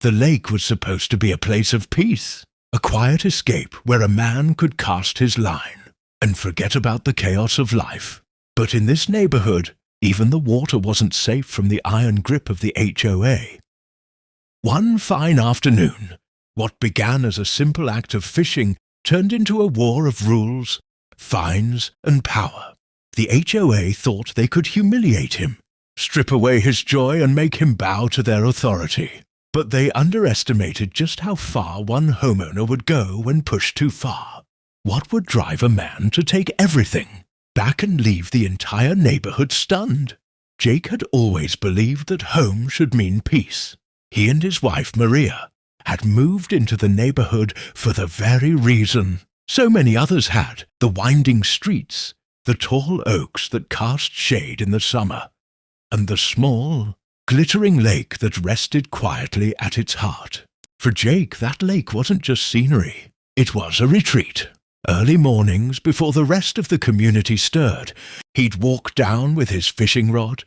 The lake was supposed to be a place of peace, a quiet escape where a man could cast his line and forget about the chaos of life. But in this neighborhood, even the water wasn't safe from the iron grip of the HOA. One fine afternoon, what began as a simple act of fishing turned into a war of rules, fines, and power. The HOA thought they could humiliate him, strip away his joy and make him bow to their authority. But they underestimated just how far one homeowner would go when pushed too far. What would drive a man to take everything back and leave the entire neighborhood stunned? Jake had always believed that home should mean peace. He and his wife, Maria, had moved into the neighborhood for the very reason so many others had: the winding streets, the tall oaks that cast shade in the summer, and the small, glittering lake that rested quietly at its heart. For Jake, that lake wasn't just scenery. It was a retreat. Early mornings, before the rest of the community stirred, he'd walk down with his fishing rod,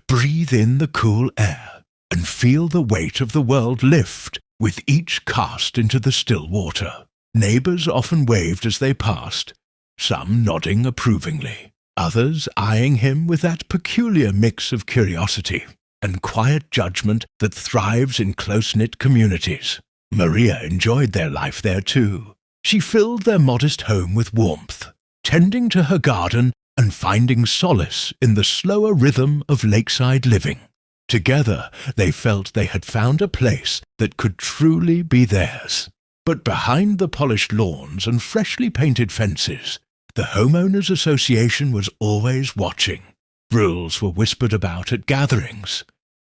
breathe in the cool air, and feel the weight of the world lift with each cast into the still water. Neighbors often waved as they passed, some nodding approvingly, others eyeing him with that peculiar mix of curiosity and quiet judgment that thrives in close-knit communities. Maria enjoyed their life there too. She filled their modest home with warmth, tending to her garden and finding solace in the slower rhythm of lakeside living. Together, they felt they had found a place that could truly be theirs. But behind the polished lawns and freshly painted fences, the Homeowners Association was always watching. Rules were whispered about at gatherings,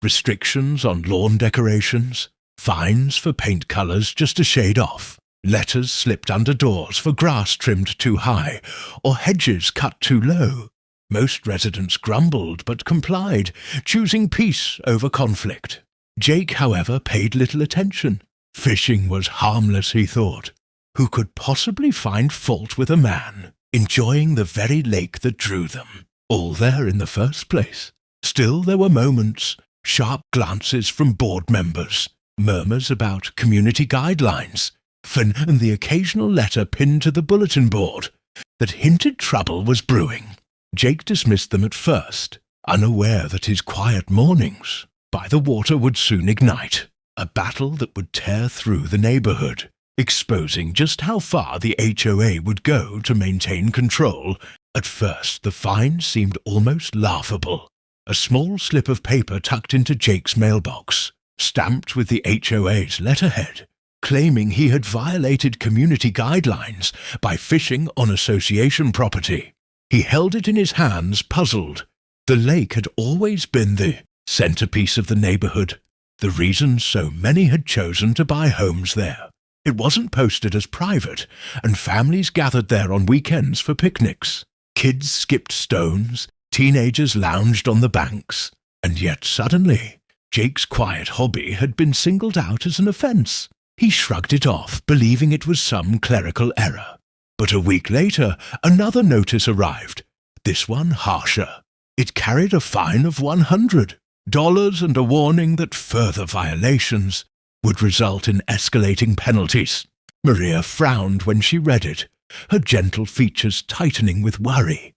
restrictions on lawn decorations, fines for paint colors just a shade off, letters slipped under doors for grass trimmed too high or hedges cut too low. Most residents grumbled but complied, choosing peace over conflict. Jake, however, paid little attention. Fishing was harmless, he thought. Who could possibly find fault with a man enjoying the very lake that drew them? All there in the first place. Still, there were moments, sharp glances from board members, murmurs about community guidelines, and the occasional letter pinned to the bulletin board that hinted trouble was brewing. Jake dismissed them at first, unaware that his quiet mornings by the water would soon ignite a battle that would tear through the neighborhood, exposing just how far the HOA would go to maintain control. At first, the fine seemed almost laughable. A small slip of paper tucked into Jake's mailbox, stamped with the HOA's letterhead, claiming he had violated community guidelines by fishing on association property. He held it in his hands, puzzled. The lake had always been the centerpiece of the neighborhood, the reason so many had chosen to buy homes there. It wasn't posted as private, and families gathered there on weekends for picnics. Kids skipped stones, teenagers lounged on the banks, and yet suddenly, Jake's quiet hobby had been singled out as an offense. He shrugged it off, believing it was some clerical error. But a week later, another notice arrived, this one harsher. It carried a fine of $100 and a warning that further violations would result in escalating penalties. Maria frowned when she read it, her gentle features tightening with worry.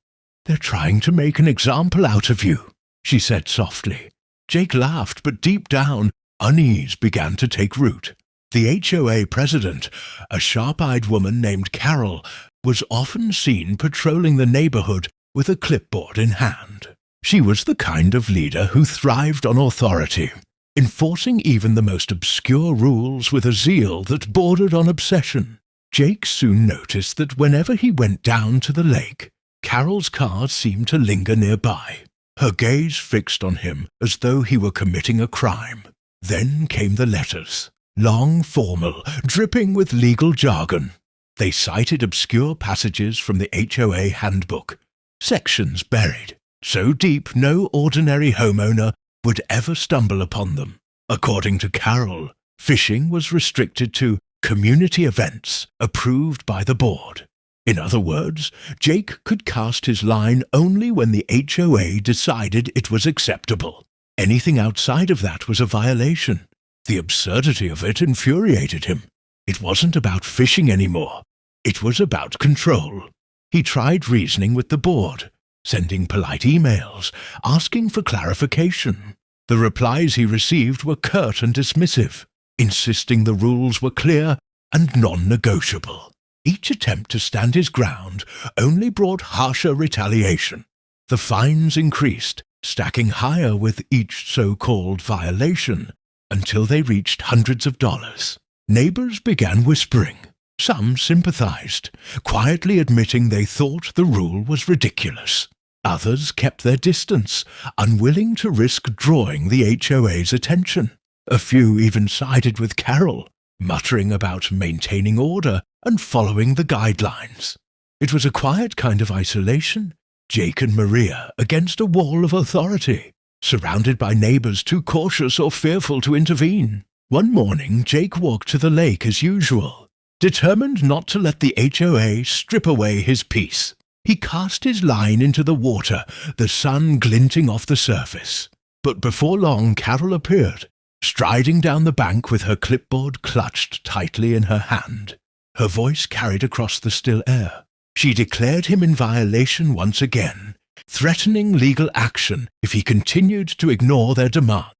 "They're trying to make an example out of you," she said softly. Jake laughed, but deep down, unease began to take root. The HOA president, a sharp-eyed woman named Carol, was often seen patrolling the neighborhood with a clipboard in hand. She was the kind of leader who thrived on authority, enforcing even the most obscure rules with a zeal that bordered on obsession. Jake soon noticed that whenever he went down to the lake, Carol's car seemed to linger nearby, her gaze fixed on him as though he were committing a crime. Then came the letters. Long, formal, dripping with legal jargon. They cited obscure passages from the HOA handbook, sections buried, so deep no ordinary homeowner would ever stumble upon them. According to Carol, fishing was restricted to community events approved by the board. In other words, Jake could cast his line only when the HOA decided it was acceptable. Anything outside of that was a violation. The absurdity of it infuriated him. It wasn't about fishing anymore. It was about control. He tried reasoning with the board, sending polite emails, asking for clarification. The replies he received were curt and dismissive, insisting the rules were clear and non-negotiable. Each attempt to stand his ground only brought harsher retaliation. The fines increased, stacking higher with each so-called violation, until they reached hundreds of dollars. Neighbors began whispering. Some sympathized, quietly admitting they thought the rule was ridiculous. Others kept their distance, unwilling to risk drawing the HOA's attention. A few even sided with Carol, muttering about maintaining order and following the guidelines. It was a quiet kind of isolation, Jake and Maria against a wall of authority, surrounded by neighbors too cautious or fearful to intervene. One morning, Jake walked to the lake as usual, determined not to let the HOA strip away his peace. He cast his line into the water, the sun glinting off the surface. But before long, Carol appeared, striding down the bank with her clipboard clutched tightly in her hand. Her voice carried across the still air. She declared him in violation once again, threatening legal action if he continued to ignore their demands.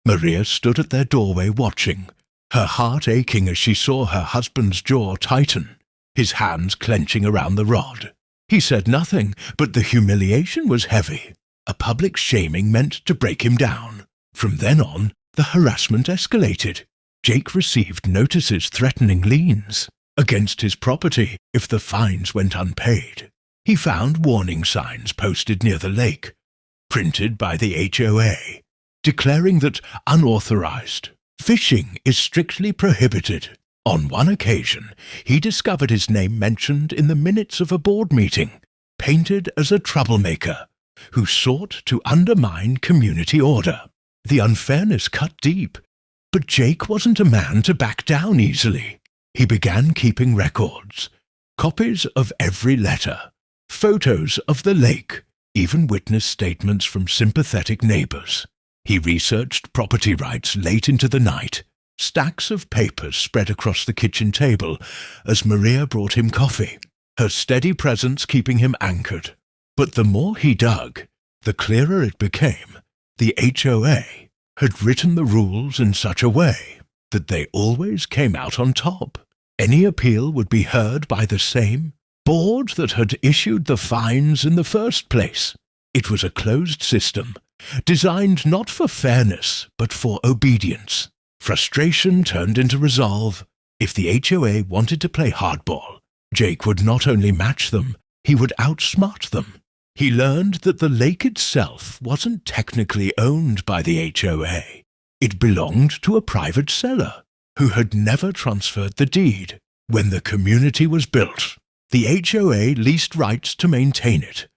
Maria stood at their doorway watching, her heart aching as she saw her husband's jaw tighten, his hands clenching around the rod. He said nothing, but the humiliation was heavy. A public shaming meant to break him down. From then on, the harassment escalated. Jake received notices threatening liens against his property if the fines went unpaid. He found warning signs posted near the lake, printed by the HOA, declaring that unauthorized fishing is strictly prohibited. On one occasion, he discovered his name mentioned in the minutes of a board meeting, painted as a troublemaker who sought to undermine community order. The unfairness cut deep, but Jake wasn't a man to back down easily. He began keeping records, copies of every letter, photos of the lake, even witness statements from sympathetic neighbors. He researched property rights late into the night, stacks of papers spread across the kitchen table as Maria brought him coffee, her steady presence keeping him anchored. But the more he dug, the clearer it became. The HOA had written the rules in such a way that they always came out on top. Any appeal would be heard by the same board that had issued the fines in the first place. It was a closed system, designed not for fairness, but for obedience. Frustration turned into resolve. If the HOA wanted to play hardball, Jake would not only match them, he would outsmart them. He learned that the lake itself wasn't technically owned by the HOA. It belonged to a private seller who had never transferred the deed. When the community was built, the HOA leased rights to maintain it,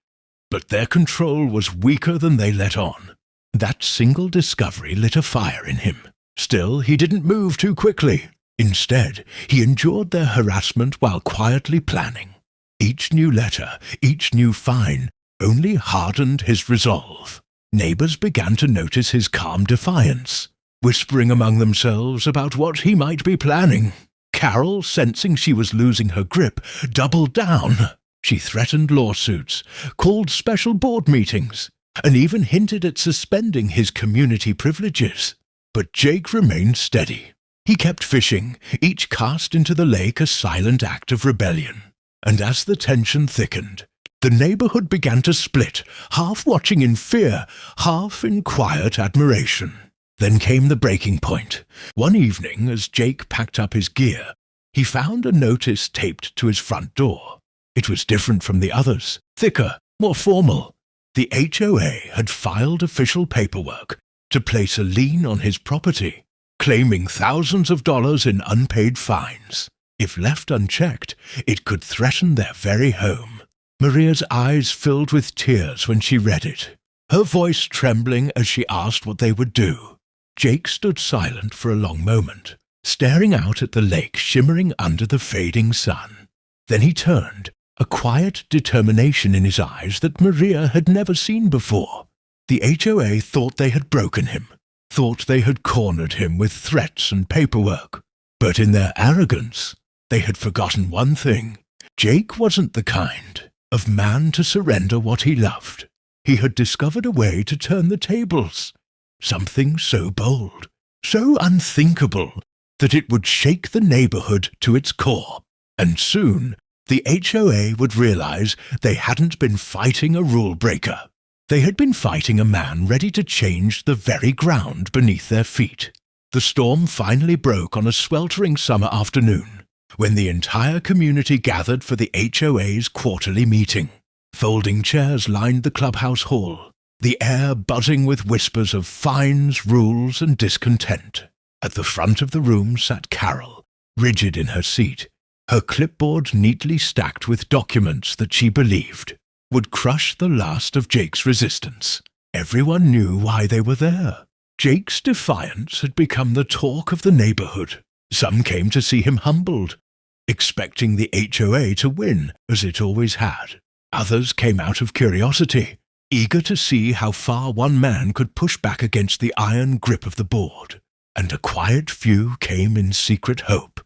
but their control was weaker than they let on. That single discovery lit a fire in him. Still, he didn't move too quickly. Instead, he endured their harassment while quietly planning. Each new letter, each new fine, only hardened his resolve. Neighbors began to notice his calm defiance, whispering among themselves about what he might be planning. Carol, sensing she was losing her grip, doubled down. She threatened lawsuits, called special board meetings, and even hinted at suspending his community privileges. But Jake remained steady. He kept fishing, each cast into the lake a silent act of rebellion. And as the tension thickened, the neighborhood began to split, half watching in fear, half in quiet admiration. Then came the breaking point. One evening, as Jake packed up his gear, he found a notice taped to his front door. It was different from the others, thicker, more formal. The HOA had filed official paperwork to place a lien on his property, claiming thousands of dollars in unpaid fines. If left unchecked, it could threaten their very home. Maria's eyes filled with tears when she read it, her voice trembling as she asked what they would do. Jake stood silent for a long moment, staring out at the lake shimmering under the fading sun. Then he turned, a quiet determination in his eyes that Maria had never seen before. The HOA thought they had broken him, thought they had cornered him with threats and paperwork. But in their arrogance, they had forgotten one thing. Jake wasn't the kind of man to surrender what he loved. He had discovered a way to turn the tables. Something so bold, so unthinkable, that it would shake the neighborhood to its core. And soon, the HOA would realize they hadn't been fighting a rule breaker. They had been fighting a man ready to change the very ground beneath their feet. The storm finally broke on a sweltering summer afternoon, when the entire community gathered for the HOA's quarterly meeting. Folding chairs lined the clubhouse hall, the air buzzing with whispers of fines, rules, and discontent. At the front of the room sat Carol, rigid in her seat, her clipboard neatly stacked with documents that she believed would crush the last of Jake's resistance. Everyone knew why they were there. Jake's defiance had become the talk of the neighborhood. Some came to see him humbled, expecting the HOA to win, as it always had. Others came out of curiosity, eager to see how far one man could push back against the iron grip of the board. And a quiet few came in secret hope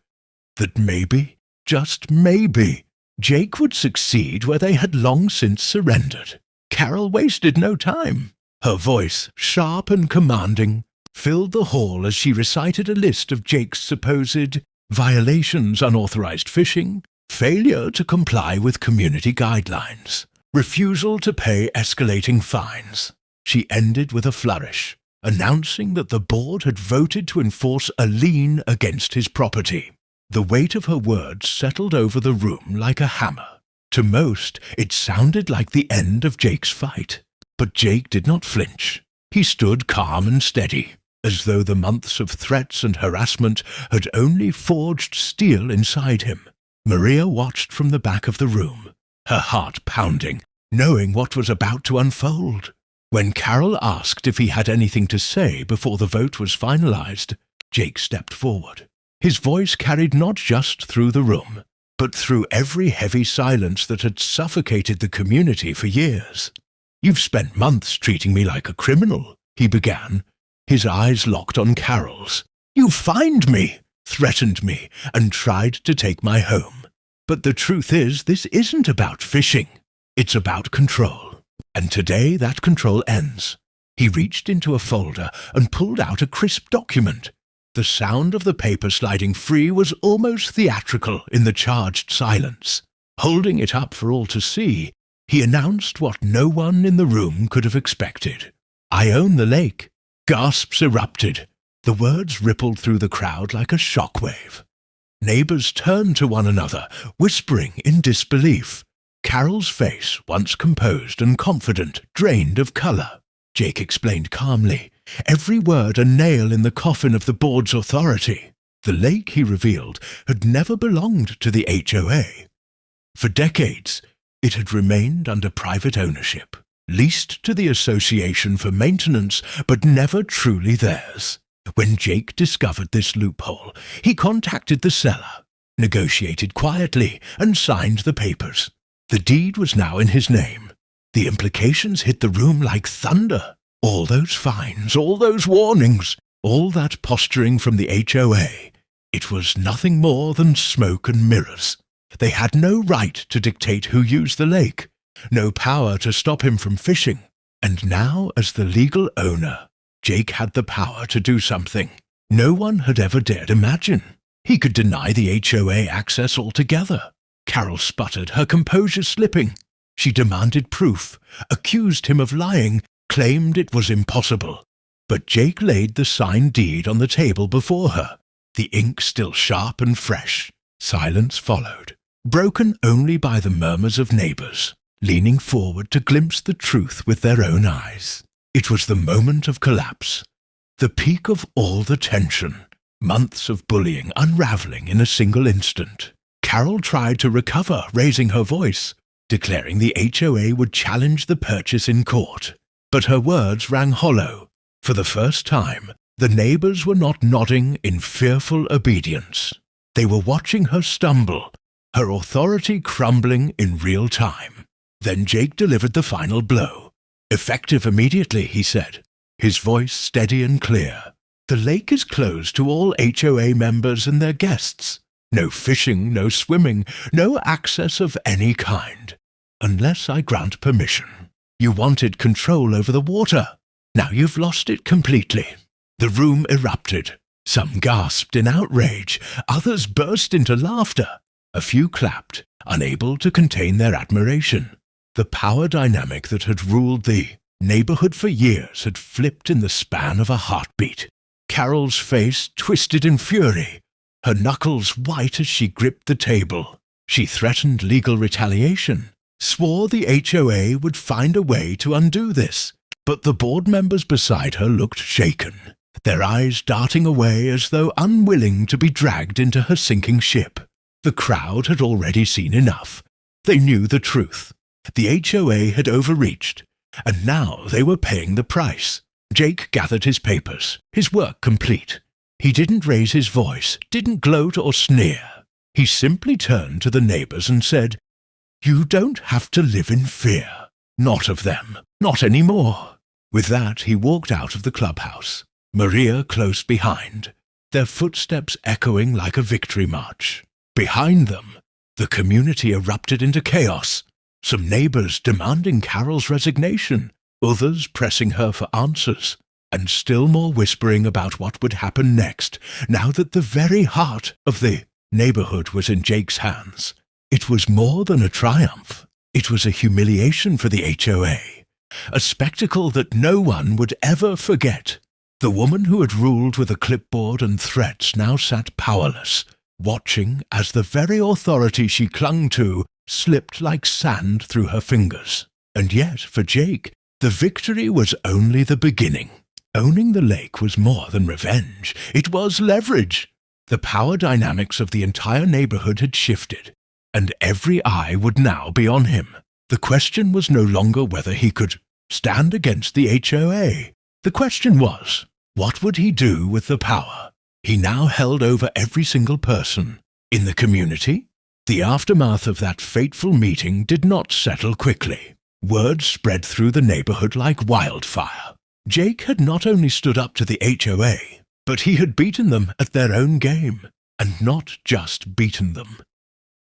that maybe, just maybe, Jake would succeed where they had long since surrendered. Carol wasted no time. Her voice, sharp and commanding, filled the hall as she recited a list of Jake's supposed violations: unauthorized fishing, failure to comply with community guidelines, refusal to pay escalating fines. She ended with a flourish, announcing that the board had voted to enforce a lien against his property. The weight of her words settled over the room like a hammer. To most, it sounded like the end of Jake's fight. But Jake did not flinch. He stood calm and steady, as though the months of threats and harassment had only forged steel inside him. Maria watched from the back of the room, her heart pounding, knowing what was about to unfold. When Carol asked if he had anything to say before the vote was finalized, Jake stepped forward. His voice carried not just through the room, but through every heavy silence that had suffocated the community for years. "You've spent months treating me like a criminal," he began, his eyes locked on Carol's. "You fined me, threatened me, and tried to take my home. But the truth is, this isn't about fishing. It's about control. And today that control ends." He reached into a folder and pulled out a crisp document. The sound of the paper sliding free was almost theatrical in the charged silence. Holding it up for all to see, he announced what no one in the room could have expected. "I own the lake." Gasps erupted. The words rippled through the crowd like a shockwave. Neighbors turned to one another, whispering in disbelief. Carol's face, once composed and confident, drained of color. Jake explained calmly, every word a nail in the coffin of the board's authority. The lake, he revealed, had never belonged to the HOA. For decades, it had remained under private ownership, leased to the association for maintenance, but never truly theirs. When Jake discovered this loophole, he contacted the seller, negotiated quietly, and signed the papers. The deed was now in his name. The implications hit the room like thunder. All those fines, all those warnings, all that posturing from the HOA. It was nothing more than smoke and mirrors. They had no right to dictate who used the lake, no power to stop him from fishing. And now, as the legal owner, Jake had the power to do something no one had ever dared imagine. He could deny the HOA access altogether. Carol sputtered, her composure slipping. She demanded proof, accused him of lying, claimed it was impossible. But Jake laid the signed deed on the table before her, the ink still sharp and fresh. Silence followed, broken only by the murmurs of neighbors, leaning forward to glimpse the truth with their own eyes. It was the moment of collapse, the peak of all the tension, months of bullying unraveling in a single instant. Carol tried to recover, raising her voice, declaring the HOA would challenge the purchase in court. But her words rang hollow. For the first time, the neighbors were not nodding in fearful obedience. They were watching her stumble, her authority crumbling in real time. Then Jake delivered the final blow. "Effective immediately," he said. his voice steady and clear. "The lake is closed to all HOA members and their guests. No fishing, no swimming, no access of any kind, unless I grant permission. You wanted control over the water. Now you've lost it completely." The room erupted. Some gasped in outrage, others burst into laughter. A few clapped, unable to contain their admiration. The power dynamic that had ruled the neighborhood for years had flipped in the span of a heartbeat. Carol's face twisted in fury, her knuckles white as she gripped the table. She threatened legal retaliation, swore the HOA would find a way to undo this, but the board members beside her looked shaken, their eyes darting away as though unwilling to be dragged into her sinking ship. The crowd had already seen enough. They knew the truth. The HOA had overreached, and now they were paying the price. Jake gathered his papers, his work complete. He didn't raise his voice, didn't gloat or sneer. He simply turned to the neighbors and said, "You don't have to live in fear. Not of them. Not anymore." With that, he walked out of the clubhouse, Maria close behind, their footsteps echoing like a victory march. Behind them, the community erupted into chaos. Some neighbors demanding Carol's resignation, others pressing her for answers, and still more whispering about what would happen next, now that the very heart of the neighborhood was in Jake's hands. It was more than a triumph. It was a humiliation for the HOA, a spectacle that no one would ever forget. The woman who had ruled with a clipboard and threats now sat powerless, watching as the very authority she clung to slipped like sand through her fingers. And yet, for Jake, the victory was only the beginning. Owning the lake was more than revenge. It was leverage. The power dynamics of the entire neighborhood had shifted, and every eye would now be on him. The question was no longer whether he could stand against the HOA. The question was, what would he do with the power he now held over every single person in the community? The aftermath of that fateful meeting did not settle quickly. Word spread through the neighborhood like wildfire. Jake had not only stood up to the HOA, but he had beaten them at their own game, and not just beaten them.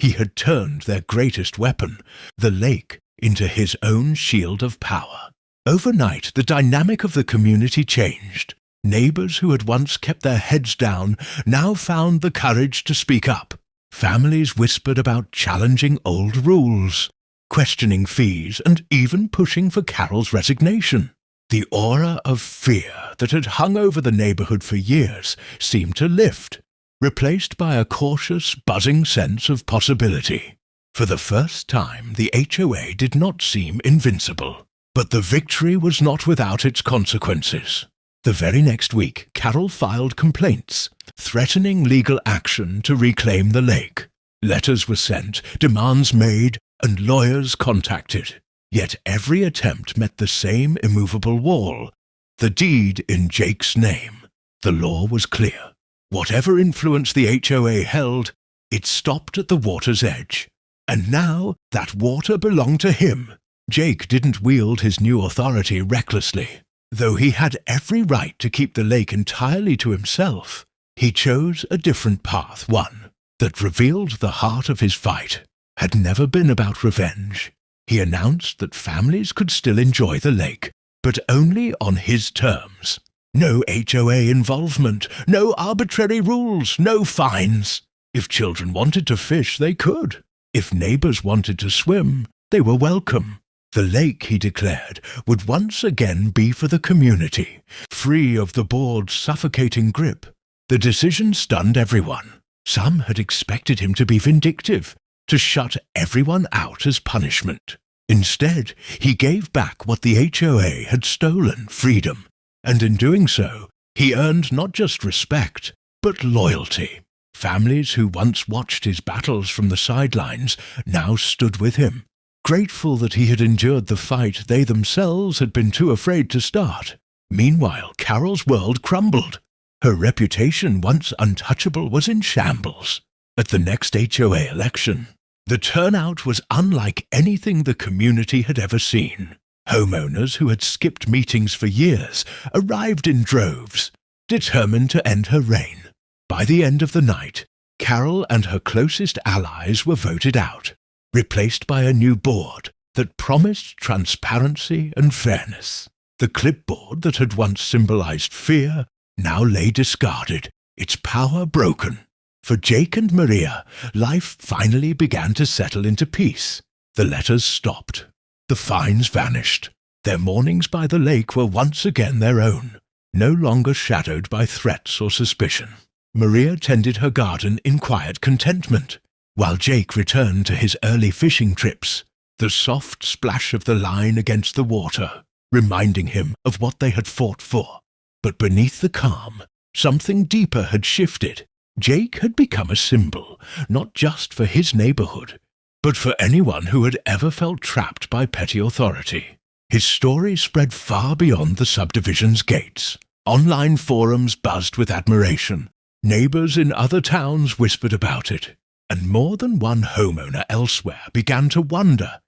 He had turned their greatest weapon, the lake, into his own shield of power. Overnight, the dynamic of the community changed. Neighbors who had once kept their heads down now found the courage to speak up. Families whispered about challenging old rules, questioning fees, and even pushing for Carol's resignation. The aura of fear that had hung over the neighborhood for years seemed to lift, replaced by a cautious, buzzing sense of possibility. For the first time, the HOA did not seem invincible. But the victory was not without its consequences. The very next week, Carol filed complaints, threatening legal action to reclaim the lake. Letters were sent, demands made, and lawyers contacted. Yet every attempt met the same immovable wall, the deed in Jake's name. The law was clear. Whatever influence the HOA held, it stopped at the water's edge. And now that water belonged to him. Jake didn't wield his new authority recklessly. Though he had every right to keep the lake entirely to himself, he chose a different path, one that revealed the heart of his fight. Had never been about revenge. He announced that families could still enjoy the lake, but only on his terms. No HOA involvement, no arbitrary rules, no fines. If children wanted to fish, they could. If neighbors wanted to swim, they were welcome. The lake, he declared, would once again be for the community, free of the board's suffocating grip. The decision stunned everyone. Some had expected him to be vindictive, to shut everyone out as punishment. Instead, he gave back what the HOA had stolen, freedom, and in doing so, he earned not just respect, but loyalty. Families who once watched his battles from the sidelines now stood with him, grateful that he had endured the fight they themselves had been too afraid to start. Meanwhile, Carol's world crumbled. Her reputation, once untouchable, was in shambles. At the next HOA election, the turnout was unlike anything the community had ever seen. Homeowners who had skipped meetings for years arrived in droves, determined to end her reign. By the end of the night, Carol and her closest allies were voted out, replaced by a new board that promised transparency and fairness. The clipboard that had once symbolized fear now lay discarded, its power broken. For Jake and Maria, life finally began to settle into peace. The letters stopped. The fines vanished. Their mornings by the lake were once again their own, no longer shadowed by threats or suspicion. Maria tended her garden in quiet contentment, while Jake returned to his early fishing trips, the soft splash of the line against the water, reminding him of what they had fought for. But beneath the calm, something deeper had shifted. Jake had become a symbol, not just for his neighborhood, but for anyone who had ever felt trapped by petty authority. His story spread far beyond the subdivision's gates. Online forums buzzed with admiration. Neighbors in other towns whispered about it, and more than one homeowner elsewhere began to wonder,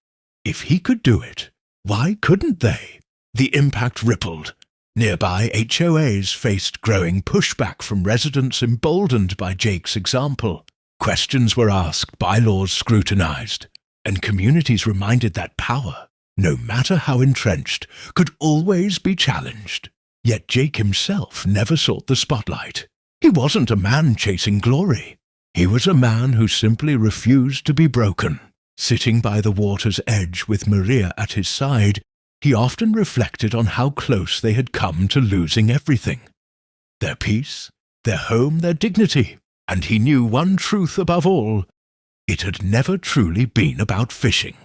if he could do it, why couldn't they? The impact rippled. Nearby HOAs faced growing pushback from residents emboldened by Jake's example. Questions were asked, bylaws scrutinized, and communities reminded that power, no matter how entrenched, could always be challenged. Yet Jake himself never sought the spotlight. He wasn't a man chasing glory. He was a man who simply refused to be broken. Sitting by the water's edge with Maria at his side, he often reflected on how close they had come to losing everything. Their peace, their home, their dignity. And he knew one truth above all. It had never truly been about fishing.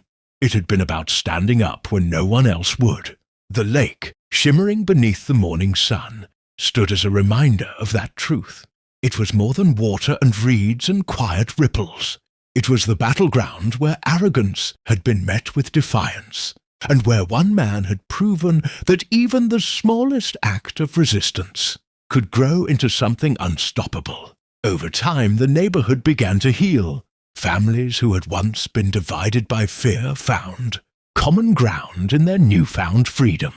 It had been about standing up when no one else would. The lake, shimmering beneath the morning sun, stood as a reminder of that truth. It was more than water and reeds and quiet ripples. It was the battleground where arrogance had been met with defiance, and where one man had proven that even the smallest act of resistance could grow into something unstoppable. Over time, the neighborhood began to heal. Families who had once been divided by fear found common ground in their newfound freedom.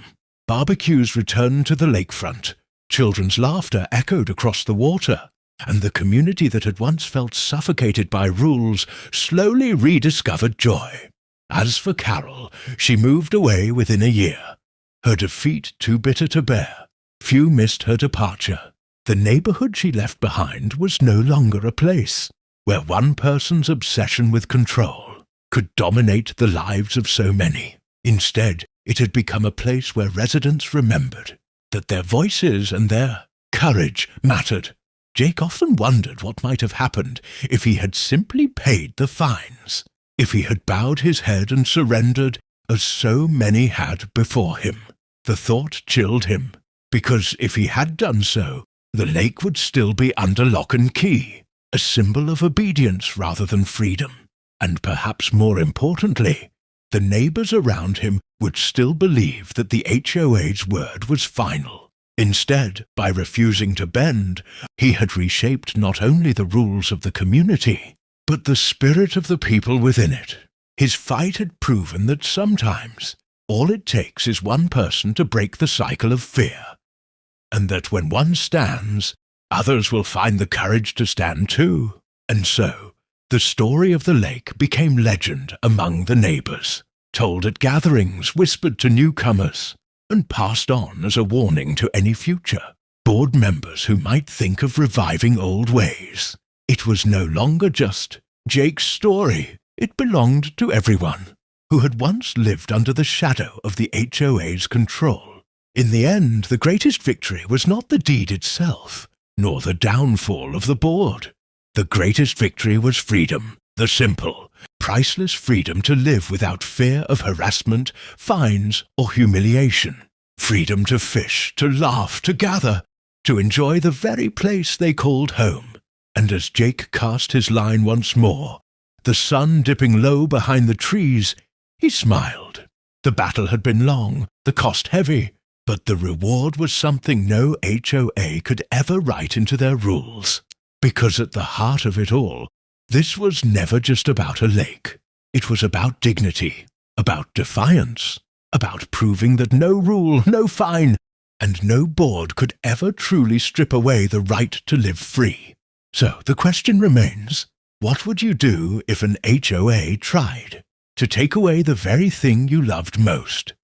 Barbecues returned to the lakefront. Children's laughter echoed across the water, and the community that had once felt suffocated by rules slowly rediscovered joy. As for Carol, she moved away within a year, her defeat too bitter to bear. Few missed her departure. The neighborhood she left behind was no longer a place where one person's obsession with control could dominate the lives of so many. Instead, it had become a place where residents remembered that their voices and their courage mattered. Jake often wondered what might have happened if he had simply paid the fines, if he had bowed his head and surrendered as so many had before him. The thought chilled him, because if he had done so, the lake would still be under lock and key, a symbol of obedience rather than freedom. And perhaps more importantly, the neighbors around him would still believe that the HOA's word was final. Instead, by refusing to bend, he had reshaped not only the rules of the community, but the spirit of the people within it. His fight had proven that sometimes all it takes is one person to break the cycle of fear, and that when one stands, others will find the courage to stand too. And so, the story of the lake became legend among the neighbors, told at gatherings, whispered to newcomers, and passed on as a warning to any future board members who might think of reviving old ways. It was no longer just Jake's story. It belonged to everyone who had once lived under the shadow of the HOA's control. In the end, the greatest victory was not the deed itself, nor the downfall of the board. The greatest victory was freedom, the simple, priceless freedom to live without fear of harassment, fines, or humiliation. Freedom to fish, to laugh, to gather, to enjoy the very place they called home. And as Jake cast his line once more, the sun dipping low behind the trees, he smiled. The battle had been long, the cost heavy, but the reward was something no HOA could ever write into their rules. Because at the heart of it all, this was never just about a lake. It was about dignity, about defiance, about proving that no rule, no fine, and no board could ever truly strip away the right to live free. So the question remains, what would you do if an HOA tried to take away the very thing you loved most?